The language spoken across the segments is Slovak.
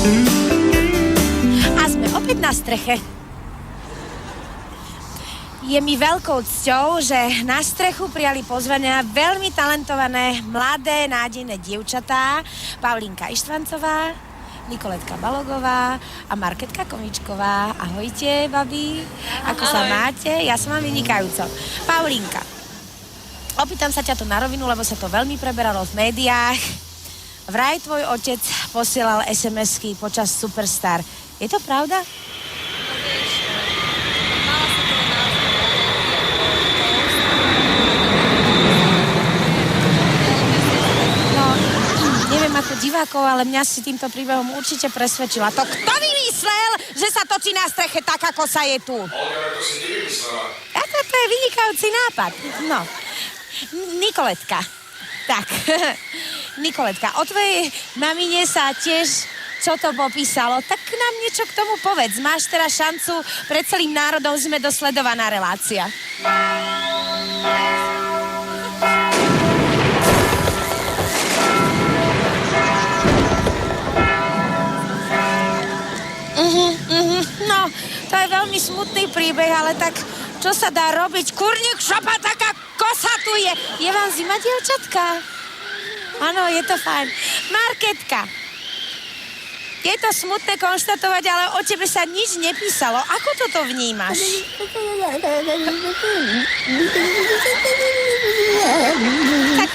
A sme opäť na streche. Je mi veľkou cťou, že na strechu prijali pozvania veľmi talentované, mladé, nádejné dievčatá. Paulínka Ištvancová, Nikoletka Balogová a Marketka Komičková. Ahojte, babi. Ako sa máte? Ja som vám vynikajúco. Paulínka, opýtam sa ťa to na rovinu, lebo sa to veľmi preberalo v médiách. Vraj tvoj otec posielal SMS-ky počas Superstar. Je to pravda? Neviem ako divákov, ale mňa si týmto príbehom určite presvedčila. To kto vymyslel, že sa točí na streche tak, ako sa je tu? Olga, to si nevymyslela. A to je vynikajúci nápad. No, Nikoletka. Tak, Nikoletka, o tvojej mamine sa tiež čo to popísalo, tak nám niečo k tomu povedz. Máš teraz šancu, pred celým národom sme dosledovaná relácia. No, to je veľmi smutný príbeh, ale tak čo sa dá robiť? Kurník šopa, taká kosa tu je. Je vám zima, dievčatka? Áno, je to fajn. Marketka, je to smutné konštatovať, ale o tebe sa nič nepísalo. Ako toto vnímaš? Tak,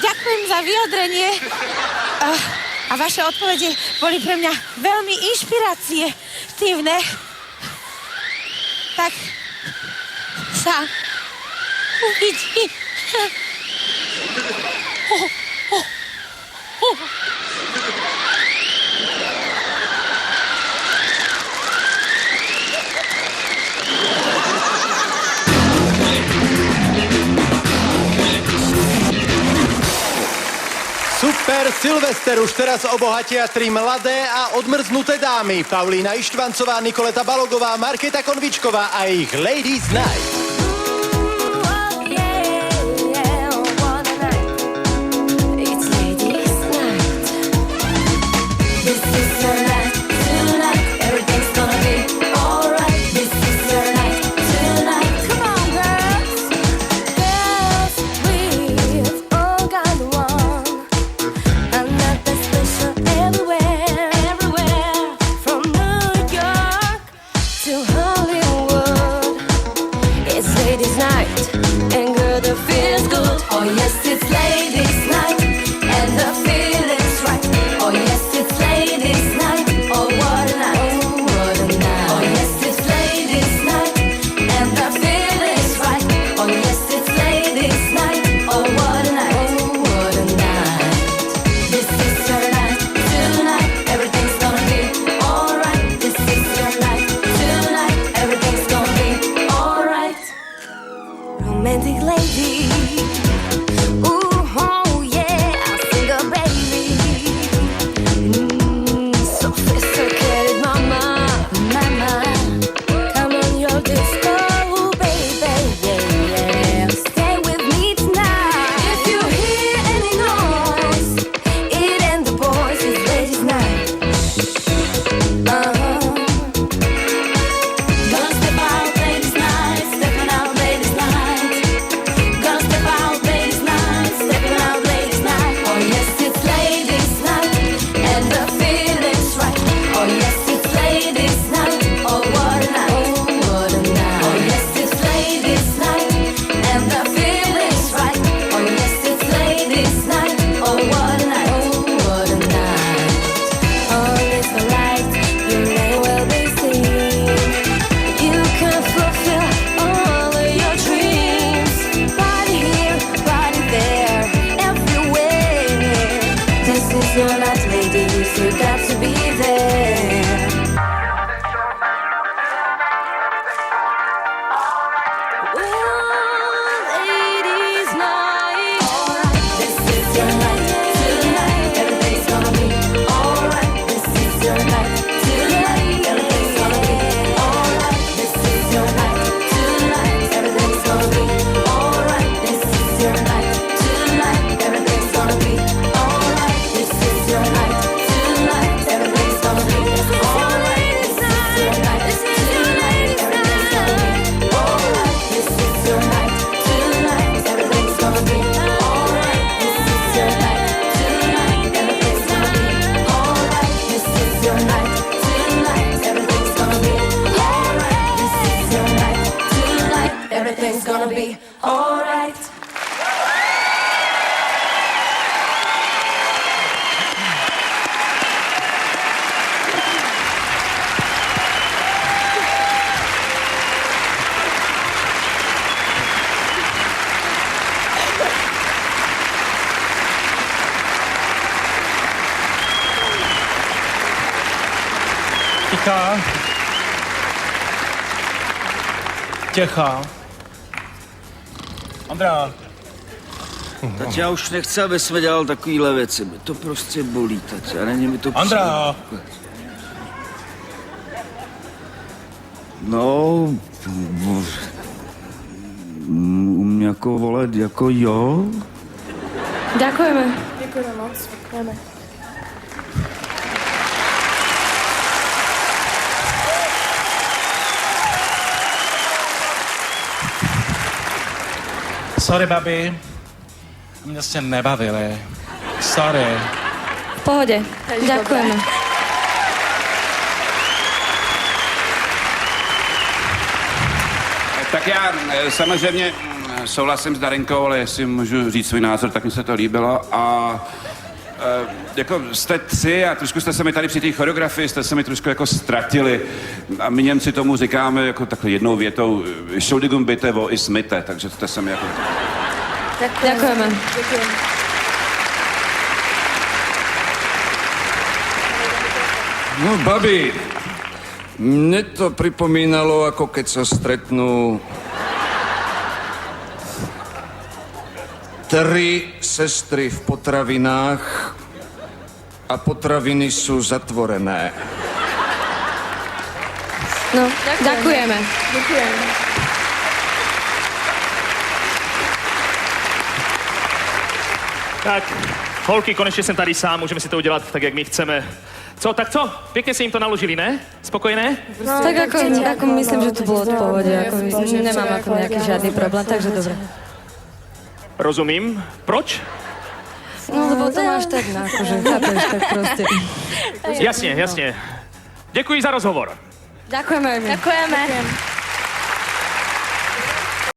ďakujem za vyjadrenie. A vaše odpovede boli pre mňa veľmi inšpiratívne. Tak sa uvidí. Super Silvester už teraz obohatia tri mladé a odmrznuté dámy. Paulína Ištvancová, Nikoleta Balogová, Marketa Konvičková a ich Ladies Night. Hollywood, it's Tichá. Tichá. Andrea. Tať já už nechci, aby jsme dělal takovýhle věci. Mě to prostě bolí, tať. A není mi to Andrea. No... Umím jako volet, jako jo? Ďakujeme. Ďakujeme moc. Ďakujeme. Sorry, babi. Mě jste nebavili. Sorry. V pohode. Ďakujeme. Tak já samozřejmě souhlasím s Darinkou, ale jestli můžu říct svůj názor, tak mi se to líbilo a jako jste tři a trošku jste se mi tady při té choreografii, jste se mi trošku jako ztratili a my Němci tomu říkáme jako takhle jednou větou Entschuldigung bitte, wo ist Mitte, takže jste se mi jako... Ďakujeme. No, babi, mne to pripomínalo, ako keď sa stretnú tri sestry v potravinách a potraviny sú zatvorené. No, ďakujeme. Ďakujeme. Tak, holky, konečně jsem tady sám, můžeme si to udělat tak, jak my chceme. Co, tak co? Pěkně si jim to naložili, ne? Spokojené? No, tak ako myslím, že to bolo v pohode. Nemám ako nejaký žiadny problém, takže dobre. Rozumím. Proč? No, lebo to máš tak, no, akože, chápeš, tak proste. Jasně, jasně. Děkuji za rozhovor. Ďakujeme aj my. Ďakujeme.